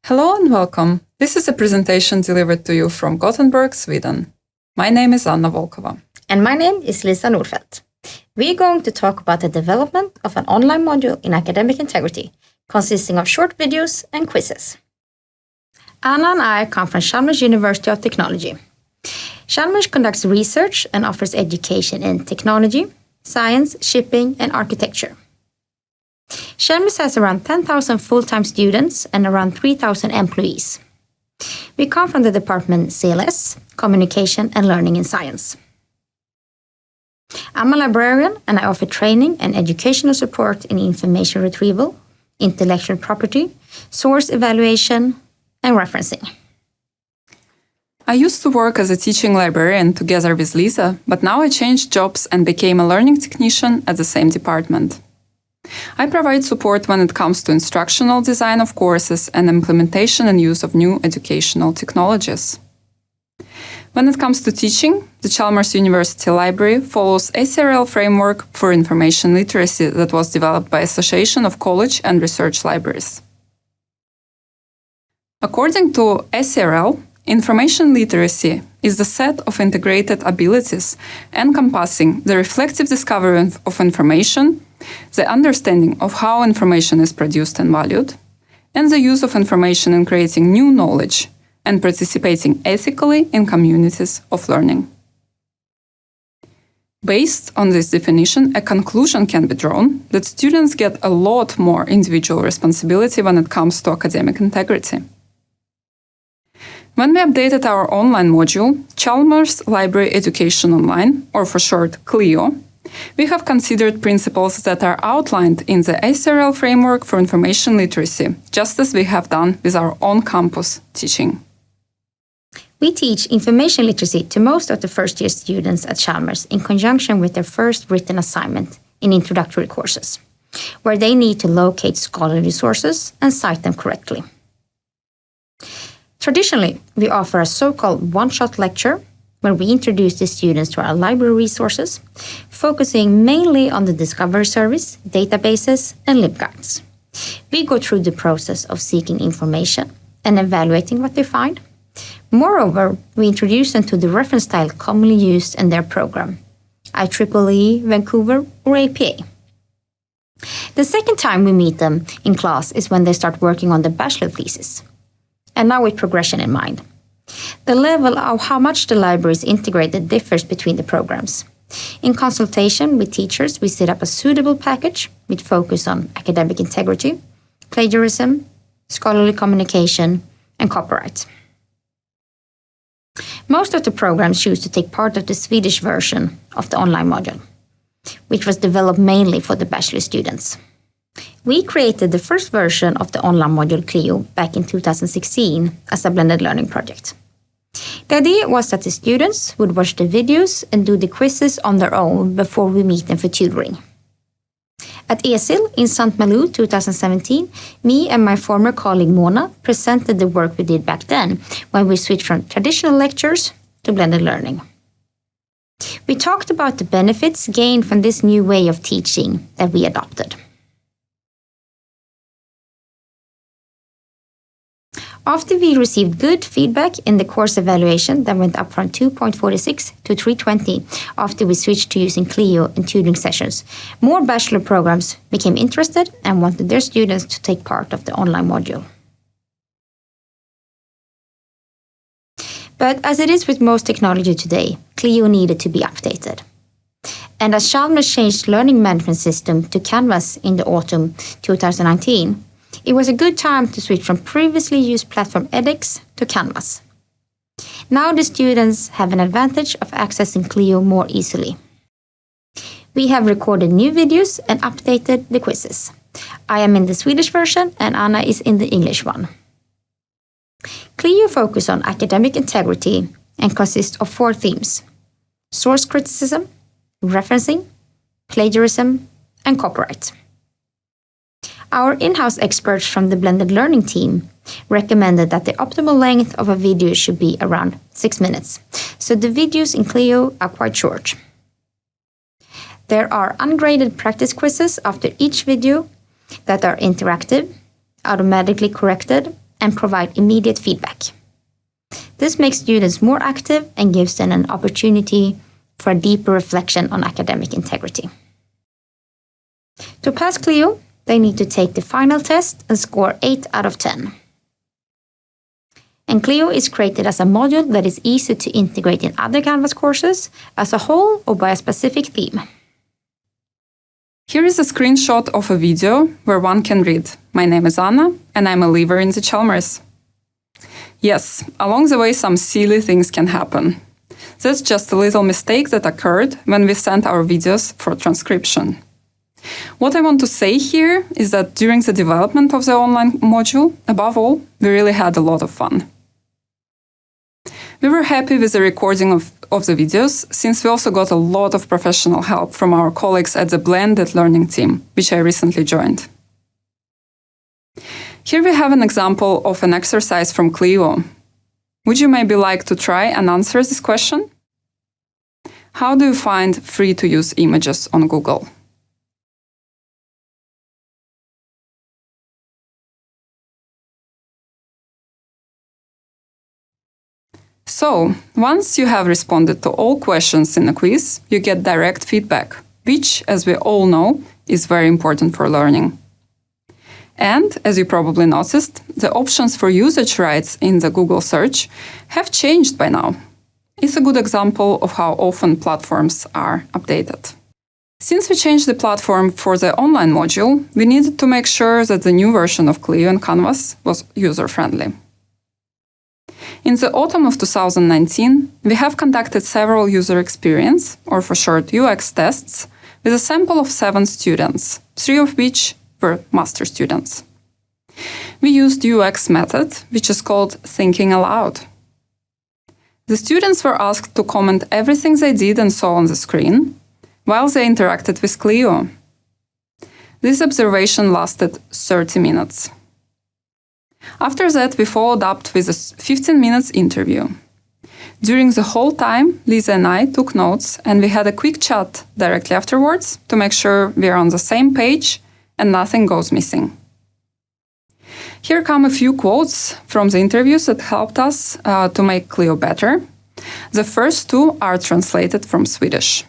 Hello and welcome. This is a presentation delivered to you from Gothenburg, Sweden. My name is Volkova. And my name is Liza Nordfeldt. We are going to talk about the development of an online module in academic integrity, consisting of short videos and quizzes. Anna and I come from Chalmers University of Technology. Chalmers conducts research and offers education in technology, science, shipping, and architecture. Chalmers has around 10,000 full-time students and around 3,000 employees. We come from the department CLS, Communication and Learning in Science. I'm a librarian and I offer training and educational support in information retrieval, intellectual property, source evaluation, and referencing. I used to work as a teaching librarian together with Liza, but now I changed jobs and became a learning technician at the same department. I provide support when it comes to instructional design of courses and implementation and use of new educational technologies. When it comes to teaching, the Chalmers University Library follows ECIL framework for information literacy that was developed by Association of College and Research Libraries. According to ECIL, information literacy is the set of integrated abilities encompassing the reflective discovery of information, the understanding of how information is produced and valued, and the use of information in creating new knowledge and participating ethically in communities of learning. Based on this definition, a conclusion can be drawn that students get a lot more individual responsibility when it comes to academic integrity. When we updated our online module, Chalmers Library Education Online, or for short CLEO, we have considered principles that are outlined in the ECIL framework for information literacy, just as we have done with our on-campus teaching. We teach information literacy to most of the first-year students at Chalmers in conjunction with their first written assignment in introductory courses, where they need to locate scholarly sources and cite them correctly. Traditionally, we offer a so-called Oneshot Lecture, where we introduce the students to our library resources, focusing mainly on the discovery service, databases, and LibGuides. We go through the process of seeking information and evaluating what they find. Moreover, we introduce them to the reference style commonly used in their program, IEEE, Vancouver, or APA. The second time we meet them in class is when they start working on the bachelor thesis. And now with progression in mind. The level of how much the library is integrated differs between the programs. In consultation with teachers, we set up a suitable package with focus on academic integrity, plagiarism, scholarly communication, and copyright. Most of the programs choose to take part of the Swedish version of the online module, which was developed mainly for the bachelor students. We created the first version of the online module CLEO back in 2016 as a blended learning project. The idea was that the students would watch the videos and do the quizzes on their own before we meet them for tutoring. At ECIL in St. Malo 2017, me and my former colleague Mona presented the work we did back then when we switched from traditional lectures to blended learning. We talked about the benefits gained from this new way of teaching that we adopted. After we received good feedback in the course evaluation that went up from 2.46 to 3.20 after we switched to using CLEO in tutoring sessions, more bachelor programs became interested and wanted their students to take part of the online module. But as it is with most technology today, CLEO needed to be updated. And as Chalmers changed learning management system to Canvas in the autumn 2019, it was a good time to switch from previously used platform edX to Canvas. Now the students have an advantage of accessing CLEO more easily. We have recorded new videos and updated the quizzes. I am in the Swedish version and Anna is in the English one. CLEO focuses on academic integrity and consists of 4 themes: source criticism, referencing, plagiarism, and copyright. Our in-house experts from the blended learning team recommended that the optimal length of a video should be around 6 minutes, so the videos in CLEO are quite short. There are ungraded practice quizzes after each video that are interactive, automatically corrected, and provide immediate feedback. This makes students more active and gives them an opportunity for a deeper reflection on academic integrity. To pass CLEO, they need to take the final test and score 8 out of 10. And CLEO is created as a module that is easy to integrate in other Canvas courses as a whole or by a specific theme. Here is a screenshot of a video where one can read, "My name is Anna and I'm a leaver in the Chalmers." Yes, along the way some silly things can happen. That's just a little mistake that occurred when we sent our videos for transcription. What I want to say here is that during the development of the online module, above all, we really had a lot of fun. We were happy with the recording of the videos, since we also got a lot of professional help from our colleagues at the blended learning team, which I recently joined. Here we have an example of an exercise from CLEO. Would you maybe like to try and answer this question? How do you find free-to-use images on Google? So, once you have responded to all questions in the quiz, you get direct feedback, which, as we all know, is very important for learning. And, as you probably noticed, the options for usage rights in the Google search have changed by now. It's a good example of how often platforms are updated. Since we changed the platform for the online module, we needed to make sure that the new version of CLEO and Canvas was user-friendly. In the autumn of 2019, we have conducted several user experience, or for short UX tests, with a sample of 7 students, 3 of which were master students. We used UX method, which is called thinking aloud. The students were asked to comment everything they did and saw on the screen, while they interacted with CLEO. This observation lasted 30 minutes. After that, we followed up with a 15-minute interview. During the whole time, Liza and I took notes, and we had a quick chat directly afterwards to make sure we are on the same page and nothing goes missing. Here come a few quotes from the interviews that helped us to make CLEO better. The first 2 are translated from Swedish.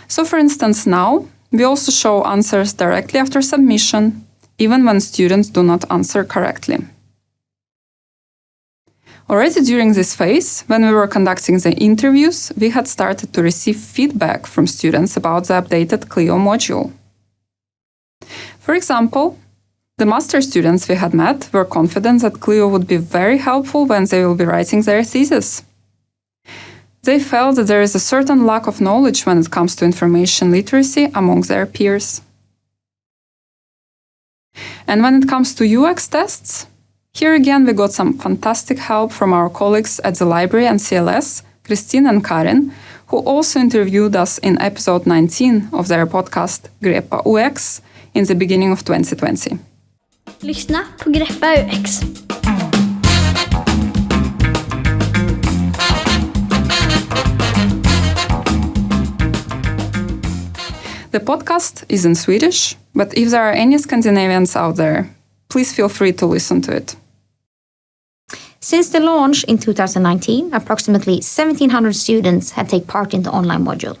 So, for instance, now we also show answers directly after submission, even when students do not answer correctly. Already during this phase, when we were conducting the interviews, we had started to receive feedback from students about the updated CLEO module. For example, the master students we had met were confident that CLEO would be very helpful when they will be writing their thesis. They felt that there is a certain lack of knowledge when it comes to information literacy among their peers. And when it comes to UX tests, here again we got some fantastic help from our colleagues at the library and CLS, Christine and Karin, who also interviewed us in episode 19 of their podcast Greppa UX in the beginning of 2020. Lyssna på Greppa UX. The podcast is in Swedish, but if there are any Scandinavians out there, please feel free to listen to it. Since the launch in 2019, approximately 1,700 students had taken part in the online module.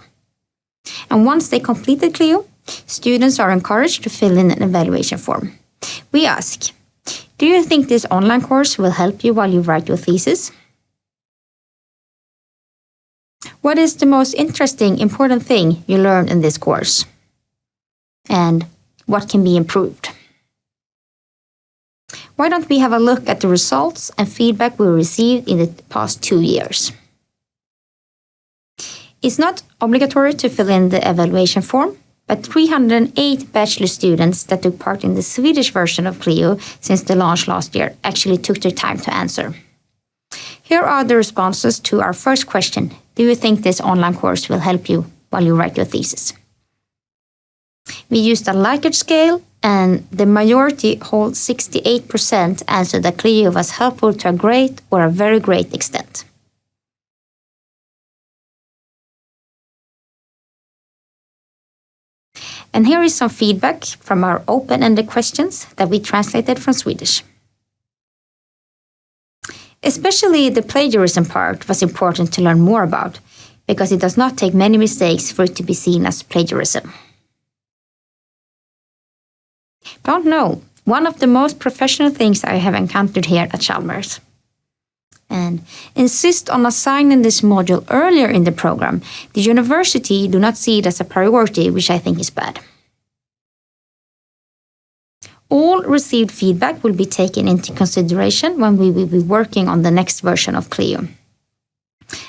And once they completed CLEO, students are encouraged to fill in an evaluation form. We ask, do you think this online course will help you while you write your thesis? What is the most interesting, important thing you learned in this course? And what can be improved? Why don't we have a look at the results and feedback we received in the past 2 years? It's not obligatory to fill in the evaluation form, but 308 bachelor students that took part in the Swedish version of CLEO since the launch last year actually took their time to answer. Here are the responses to our first question. Do you think this online course will help you while you write your thesis? We used a Likert scale And the majority, whole 68%, answered that CLEO was helpful to a great or a very great extent. And here is some feedback from our open-ended questions that we translated from Swedish. Especially the plagiarism part was important to learn more about, because it does not take many mistakes for it to be seen as plagiarism. Don't know, one of the most professional things I have encountered here at Chalmers. And insist on assigning this module earlier in the program. The university do not see it as a priority, which I think is bad. All received feedback will be taken into consideration when we will be working on the next version of CLEO.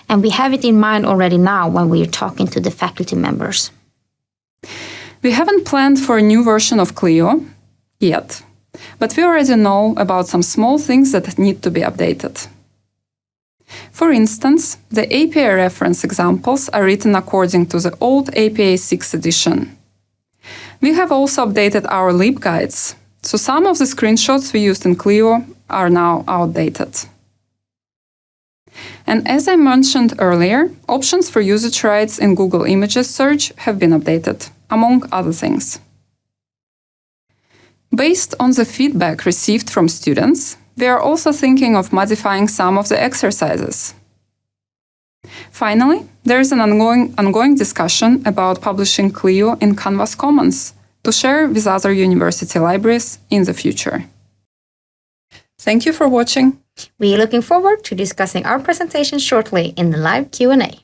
And we have it in mind already now when we are talking to the faculty members. We haven't planned for a new version of CLEO yet, but we already know about some small things that need to be updated. For instance, the APA reference examples are written according to the old APA 6th edition. We have also updated our LibGuides, so some of the screenshots we used in CLEO are now outdated. And as I mentioned earlier, options for usage rights in Google Images search have been updated, among other things. Based on the feedback received from students, we are also thinking of modifying some of the exercises. Finally, there is an ongoing discussion about publishing CLEO in Canvas Commons to share with other university libraries in the future. Thank you for watching. We are looking forward to discussing our presentation shortly in the live Q&A.